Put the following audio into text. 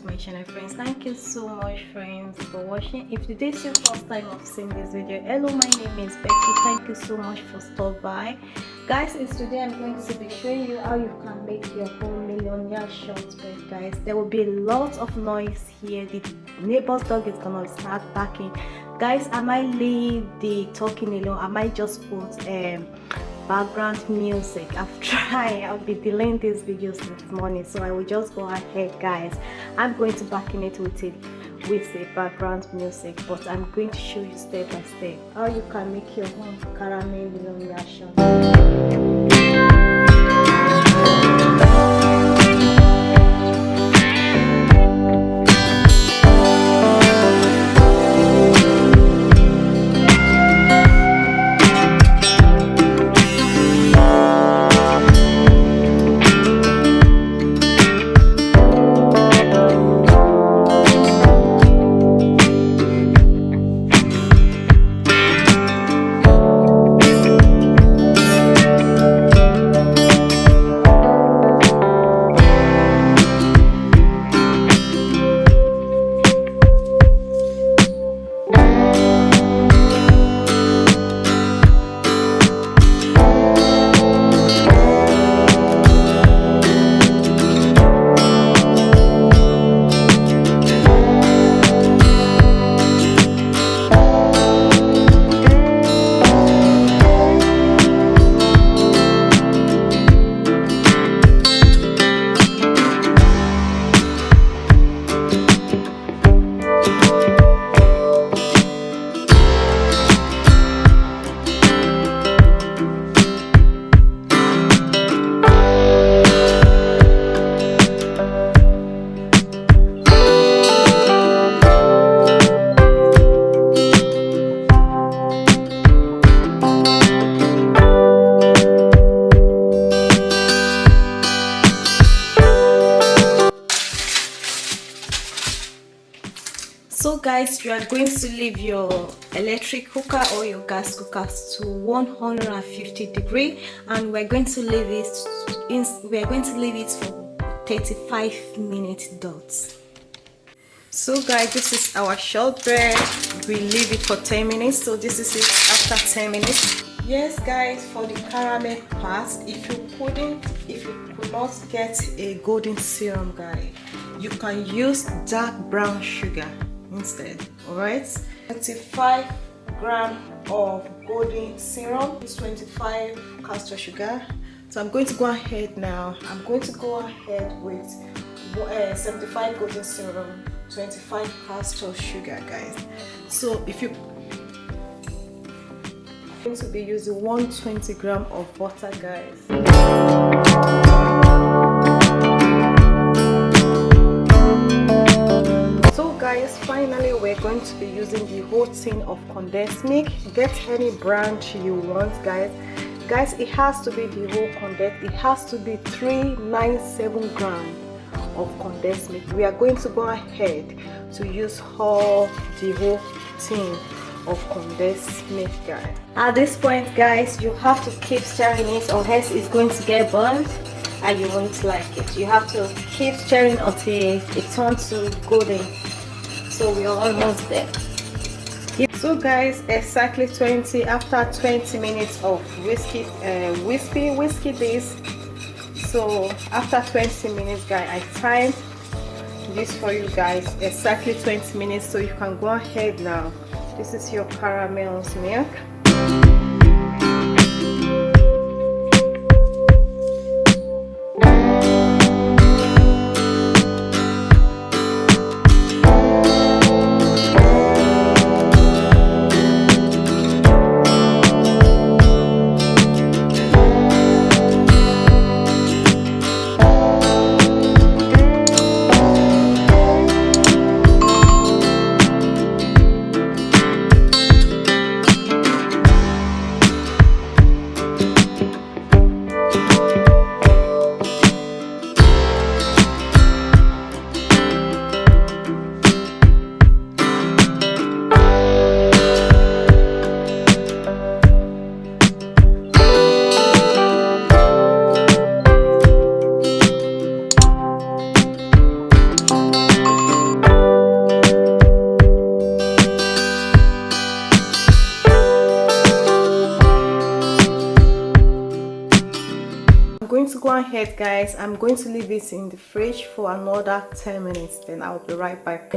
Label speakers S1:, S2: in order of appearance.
S1: to my channel, friends. Thank you so much, friends, for watching. If today is your first time of seeing this video, hello, my name is Becky. Thank you so much for stopping by, guys. Today I'm going to be showing you how you can make your own millionaire shortbread, guys. There will be a lot of noise here. The neighbor's dog is gonna start barking, guys. I might leave the talking alone. I might just put background music. I'll be delaying these videos this morning, so I will just go ahead, guys. I'm going to back in it with a background music, but I'm going to show you step by step how you can make your own caramel millionaire shortbread. So guys, you are going to leave your electric cooker or your gas cooker to 150 degrees, and we're going to leave it for 35 minutes dots. So guys, this is our shortbread. We leave it for 10 minutes. So this is it after 10 minutes. Yes guys, for the caramel part, if you could not get a golden syrup, guys, you can use dark brown sugar instead. All right, 25 grams of golden syrup, 25 castor sugar. So I'm going to go ahead now. I'm going to go ahead with 75 golden syrup, 25 castor sugar, guys. So if you going to be using 120 grams of butter, guys. So guys, finally we're going to be using the whole tin of condensed milk. Get any brand you want, guys. It has to be the whole condensed. It has to be 397 grams of condensed milk. We are going to go ahead to use all the whole tin of condensed milk, guys. At this point, guys, you have to keep stirring it, or else it's going to get burnt and you won't like it. You have to keep stirring until it turns to golden. So we are almost there. So guys, exactly after 20 minutes of whiskey this. So after 20 minutes, guys, I timed this for you guys, exactly 20 minutes. So you can go ahead now. This is your caramel milk. I'm going to go ahead, guys. I'm going to leave it in the fridge for another 10 minutes, then I'll be right back.